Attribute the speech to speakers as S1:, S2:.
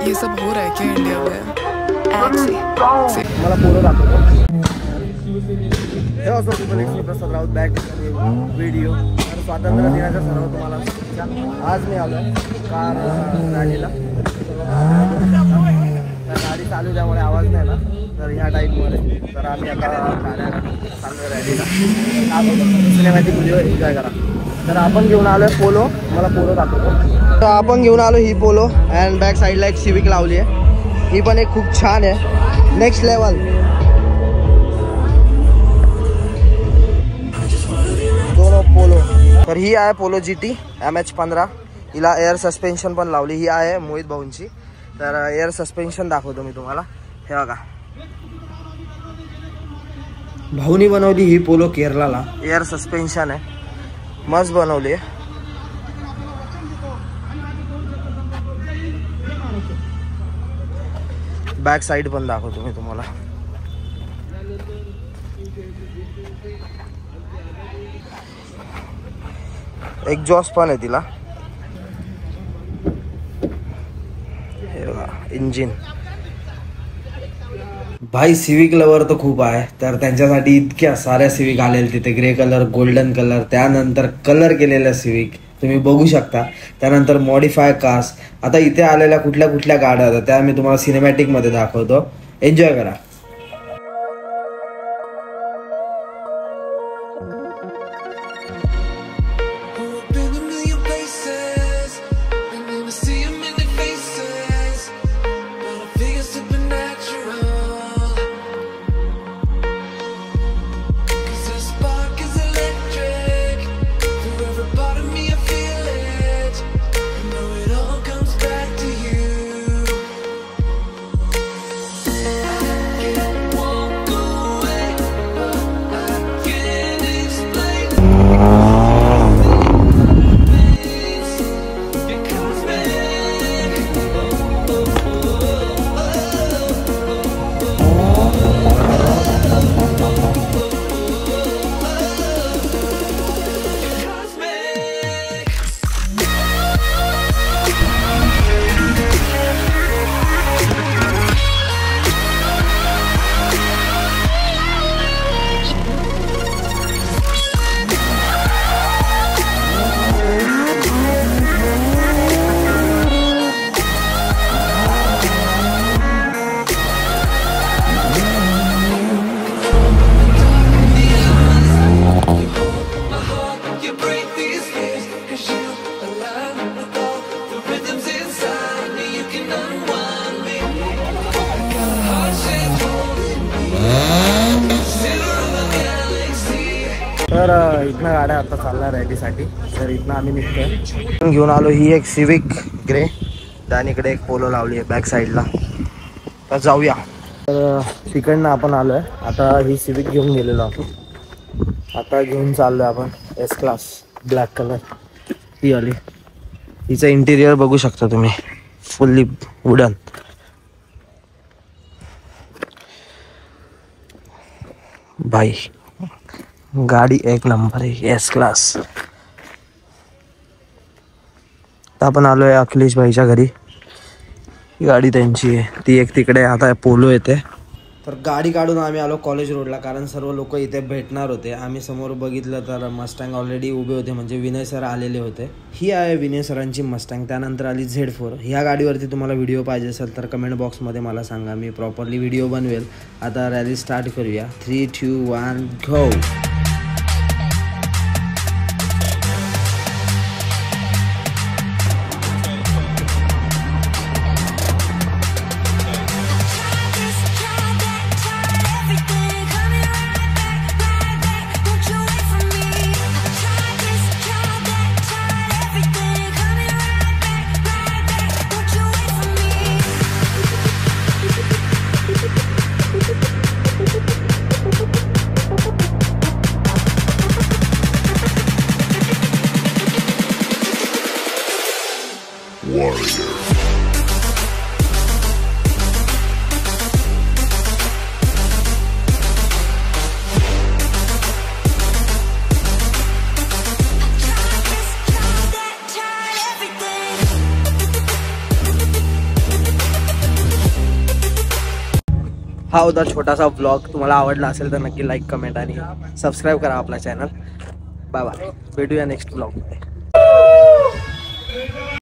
S1: ये सब हो रहा है क्या इंडिया में?
S2: मला पोलो दाखवतो। हे असो पीपल, एक प्रसाद राऊत बॅक व्हिडिओ। तर स्वातंत्र्य दिनाच्या सर्व तुम्हाला शुभेच्छा। आज मी आलो कार रॅलीला। गाडी चालू त्यामुळे आवाज नाही ना, तर ह्या टाईपमध्ये तर आम्ही आता चाललो रॅलीला। सिनेमॅटिक व्हिडिओ एन्जॉय करा। तर आपण घेऊन आलो आहे पोलो, मला पोलो दाखवतो। तर आपण घेऊन आलो ही पोलो अँड बॅक साईडला एक सिविक लावली आहे, ही पण एक खूप छान आहे, नेक्स्ट लेवल। दोनों पोलो। तर ही आहे पोलो GT MH15, हिला एअर सस्पेन्शन पण लावली। ही आहे मोहित भाऊंची। तर एअर सस्पेन्शन दाखवतो मी तुम्हाला, हे बघा भाऊनी बनवली ही पोलो केरळला। एअर सस्पेन्शन आहे, मस्त बनवली आहे। बॅक साइड पण दाखवतो मी तुम्हाला। एक्झॉस्ट पण आहे तिला, हे बघा इंजिन। भाई सिविक लवर तर खूप आहे, तर त्यांच्यासाठी इतक्या साऱ्या सिविक आलेल्या तिथे, ग्रे कलर, गोल्डन कलर, त्यानंतर कलर केलेल्या सिविक तुम्ही बघू शकता, त्यानंतर मॉडिफाय कार्स। आता इथे आलेल्या कुठल्या कुठल्या गाड्या होत्या त्या मी तुम्हाला सिनेमॅटिक मध्ये दाखवतो, एन्जॉय करा। तर इथनं गाड्या आता चालणार रॅलीसाठी, तर इथनं आम्ही निघतोय। घेऊन आलो ही एक सिविक ग्रे, आणि इकडे एक पोलो लावली आहे बॅक साईडला, तर जाऊया। तर तिकडनं आपण आलो आहे, आता ही सिविक घेऊन गेलेलो आपण, आता घेऊन चाललो आहे आपण S क्लास ब्लॅक कलर, ही आली। हिचं इंटिरियर बघू शकता तुम्ही, फुल्ली वुडन। भाई गाडी एक नंबर आहे, S क्लास। आपण आलोय अखिलेश भाईच्या घरी, ही गाडी त्यांची आहे, ती एक तिकडे आता पोलो येते। तर गाडी काढून आम्ही आलो कॉलेज रोडला, कारण सर्व लोक इथे भेटणार होते। आम्ही समोर बघितलं तर मस्टँग ऑलरेडी उभे होते, म्हणजे विनय सर आलेले होते। ही आहे विनय सरांची मस्टँग, त्यानंतर आली Z4। ह्या गाडीवरती तुम्हाला व्हिडिओ पाहिजे असेल तर कमेंट बॉक्समध्ये मला सांगा, मी प्रॉपरली व्हिडिओ बनवेल। आता रॅली स्टार्ट करूया, 3, 2, 1 गो। हा होता छोटासा व्लॉग. तुम्हाला आवडला असेल तर नक्की लाईक कमेंट आणि सबस्क्राईब करा आपला चॅनल. बाय बाय, भेटूया नेक्स्ट व्लॉगमध्ये.